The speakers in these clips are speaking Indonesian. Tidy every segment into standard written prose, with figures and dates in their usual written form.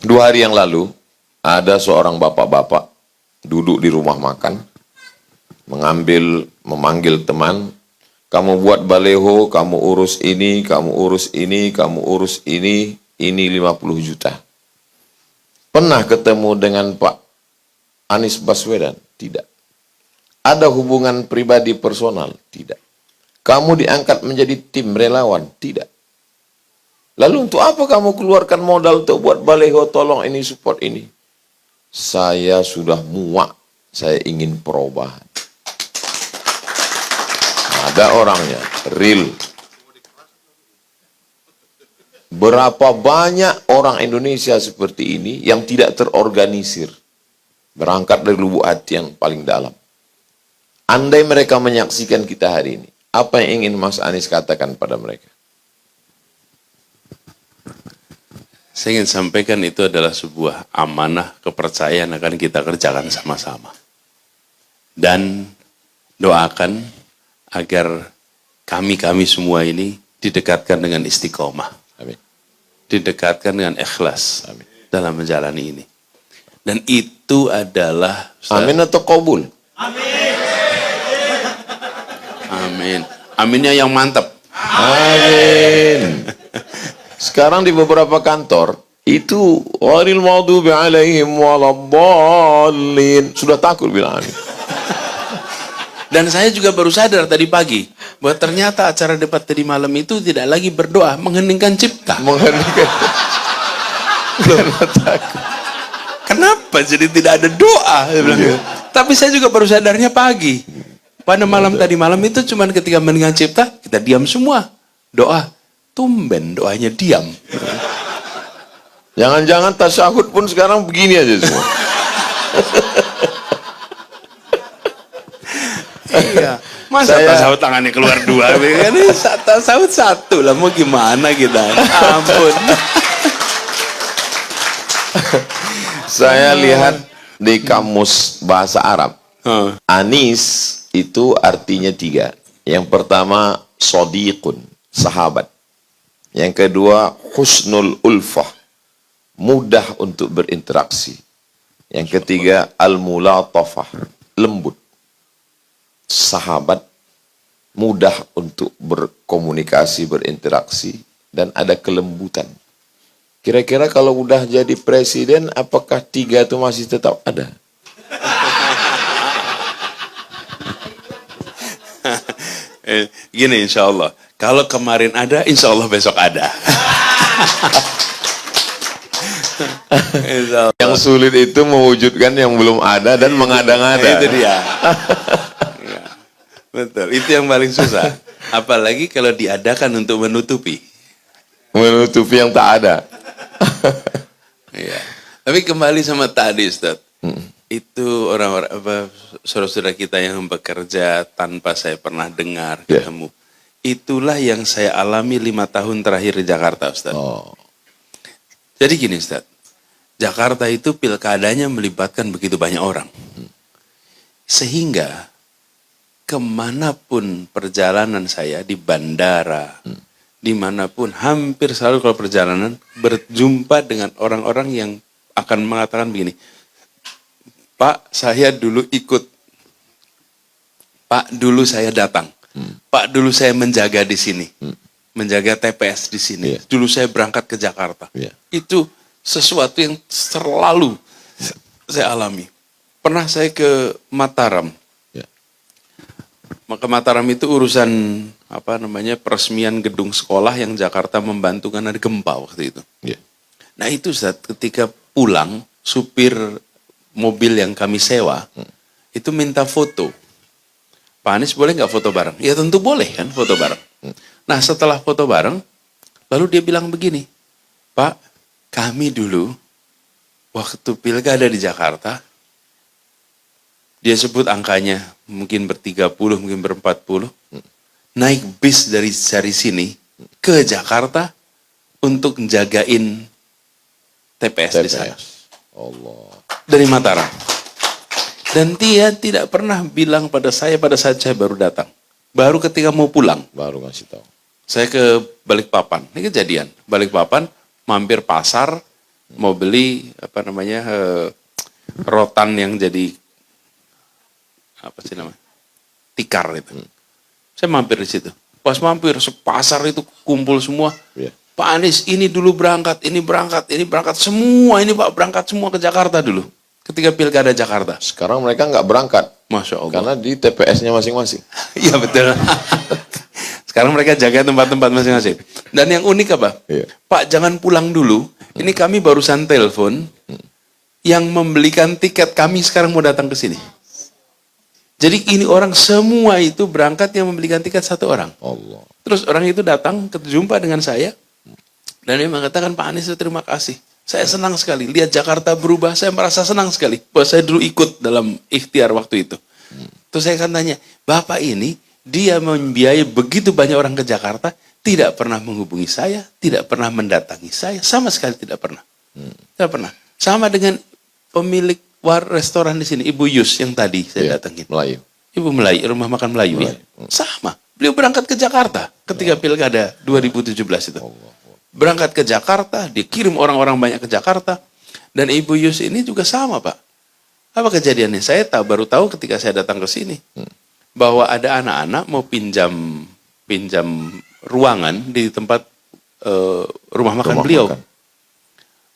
2 hari yang lalu, ada seorang bapak-bapak duduk di rumah makan, memanggil teman, kamu buat baleho, kamu urus ini, kamu urus ini, kamu urus ini 50 juta. Pernah ketemu dengan Pak Anies Baswedan? Tidak. Ada hubungan pribadi personal? Tidak. Kamu diangkat menjadi tim relawan? Tidak. Lalu untuk apa kamu keluarkan modal untuk buat baleho, tolong ini, support ini? Saya sudah muak, saya ingin perubahan. Ada orangnya, real. Berapa banyak orang Indonesia seperti ini yang tidak terorganisir. Berangkat dari lubuk hati yang paling dalam. Andai mereka menyaksikan kita hari ini, apa yang ingin Mas Anies katakan pada mereka? Saya ingin sampaikan itu adalah sebuah amanah kepercayaan akan kita kerjakan sama-sama. Dan doakan agar kami semua ini didekatkan dengan istiqomah. Amin. Didekatkan dengan ikhlas. Amin. Dalam menjalani ini. Dan itu adalah... Amin atau qabul? Amin. Amin. Aminnya yang mantap. Amin. Sekarang di beberapa kantor, itu ghairil maghdubi alaihim waladdallin. Sudah takut bilang amin. Dan saya juga baru sadar tadi pagi, bahwa ternyata acara debat tadi malam itu tidak lagi berdoa, mengheningkan cipta. Mengheningkan. Kenapa jadi tidak ada doa? Tapi saya juga baru sadarnya pagi. Pada malam tadi malam itu cuman ketika mendengar cipta, kita diam semua. Doa, tumben doanya diam. Jangan-jangan tasyahud pun sekarang begini aja semua. Iya. Masa tasawuf tangannya keluar 2? Kan tasawuf 1 lah, mau gimana kita? Ampun. Saya lihat di kamus bahasa Arab, Anis itu artinya 3. Yang pertama, sodiqun, sahabat. Yang kedua, husnul ulfah, mudah untuk berinteraksi. Yang ketiga, al-mulatafah, lembut. Sahabat, mudah untuk berkomunikasi, berinteraksi, dan ada kelembutan. Kira-kira kalau udah jadi presiden, apakah 3 itu masih tetap ada? Gini, insya Allah. Kalau kemarin ada, insya Allah besok ada. Yang sulit itu mewujudkan yang belum ada dan mengada-ngada. Itu dia. Ya, betul, itu yang paling susah. Apalagi kalau diadakan untuk menutupi. Menutupi yang tak ada. Ya. Tapi kembali sama tadi, Ustaz. Itu orang-orang saudara-saudara kita yang bekerja tanpa saya pernah dengar, ketemu. Itulah yang saya alami 5 tahun terakhir di Jakarta, Ustaz. Jadi gini, Ustaz. Jakarta itu pilkadanya melibatkan begitu banyak orang. Sehingga kemanapun perjalanan saya, di bandara, dimanapun, hampir selalu kalau perjalanan, berjumpa dengan orang-orang yang akan mengatakan begini, Pak, saya dulu ikut. Pak, dulu saya datang. Pak, dulu saya menjaga di sini. Menjaga TPS di sini. Dulu saya berangkat ke Jakarta. Itu sesuatu yang selalu saya alami. Pernah saya ke Mataram. Maka Mataram itu urusan peresmian gedung sekolah yang Jakarta membantu karena ada gempa waktu itu. Nah itu saat ketika pulang, supir mobil yang kami sewa itu minta foto. Pak Anies boleh nggak foto bareng? Ya tentu boleh kan foto bareng. Nah setelah foto bareng, lalu dia bilang begini, Pak, kami dulu waktu pilkada di Jakarta, dia sebut angkanya mungkin ber-30, mungkin ber-40, naik bis dari sini ke Jakarta untuk jagain TPS di sana. Allah. Dari Mataram. Dan dia tidak pernah bilang pada saya pada saat saya baru datang. Baru ketika mau pulang. Baru ngasih tahu. Saya ke Balikpapan. Ini kejadian. Balikpapan, mampir pasar, mau beli rotan yang jadi apa sih namanya, tikar itu. Saya mampir di situ. Pas mampir, sepasar itu kumpul semua. Iya. Pak Anies ini dulu berangkat, ini berangkat semua, ini Pak berangkat semua ke Jakarta dulu. Ketika pilkada Jakarta. Sekarang mereka nggak berangkat. Masya Allah. Karena di TPS-nya masing-masing. Iya betul. Sekarang mereka jaga tempat-tempat masing-masing. Dan yang unik apa? Iya. Pak jangan pulang dulu. Ini kami barusan telepon. Yang membelikan tiket kami sekarang mau datang ke sini. Jadi ini orang semua itu berangkat yang membelikan tiket satu orang. Allah. Terus orang itu datang, jumpa dengan saya. Dan dia mengatakan, Pak Anies terima kasih. Saya senang sekali. Lihat Jakarta berubah, saya merasa senang sekali. Bahwa saya dulu ikut dalam ikhtiar waktu itu. Terus saya akan tanya, Bapak ini, dia membiayai begitu banyak orang ke Jakarta, tidak pernah menghubungi saya, tidak pernah mendatangi saya, sama sekali tidak pernah. Tidak pernah. Sama dengan pemilik restoran di sini, Ibu Yus yang tadi saya datangin. Melayu. Ibu Melayu, rumah makan Melayu ya. Sama. Beliau berangkat ke Jakarta ketika pilkada 2017 itu. Berangkat ke Jakarta, dikirim orang-orang banyak ke Jakarta. Dan Ibu Yus ini juga sama, Pak. Apa kejadiannya? Saya baru tahu ketika saya datang ke sini. Bahwa ada anak-anak mau pinjam ruangan di tempat rumah makan beliau. Makan.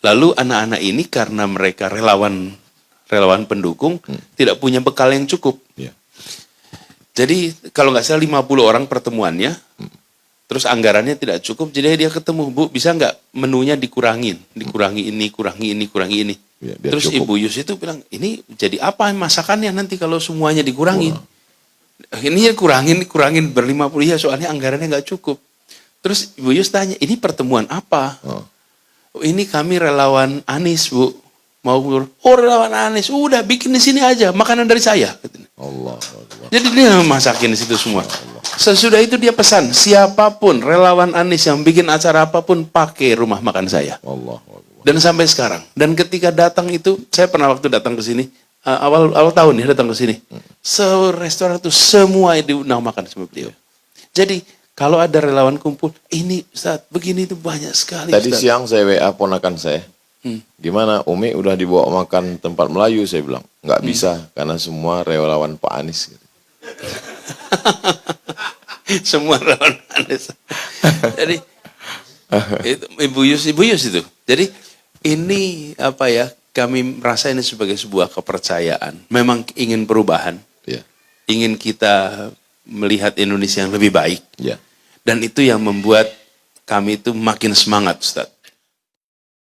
Lalu anak-anak ini karena mereka relawan pendukung, tidak punya bekal yang cukup. Iya. Jadi kalau nggak salah 50 orang pertemuannya, terus anggarannya tidak cukup, jadi dia ketemu, Bu, bisa nggak menunya dikurangin, kurangi ini. Ya, biar Terus cukup. Ibu Yus itu bilang, ini jadi apa masakannya nanti kalau semuanya dikurangin? Ini kurangin ber-50 ya, soalnya anggarannya nggak cukup. Terus Ibu Yus tanya, ini pertemuan apa? Oh, ini kami relawan Anies, Bu. Relawan Anies, udah bikin di sini aja, makanan dari saya. Allah. Jadi dia masakin di situ semua. Sesudah itu dia pesan, siapapun relawan Anies yang bikin acara apapun pakai rumah makan saya. Allah. Dan sampai sekarang. Dan ketika datang itu, saya pernah waktu datang ke sini, awal tahun ya datang ke sini. Restoran itu semua diundang makan sama beliau. Jadi kalau ada relawan kumpul, ini Ustaz, begini itu banyak sekali. Tadi Ustaz. siang saya WA ponakan saya. Gimana Umi udah dibawa makan tempat Melayu, saya bilang. Nggak bisa karena semua relawan Pak Anies. Gitu. Semua relawan Anies. Jadi itu, Ibu Yus itu. Jadi ini apa ya? Kami merasa ini sebagai sebuah kepercayaan. Memang ingin perubahan. Ya. Ingin kita melihat Indonesia yang lebih baik. Ya. Dan itu yang membuat kami itu makin semangat, Ustaz.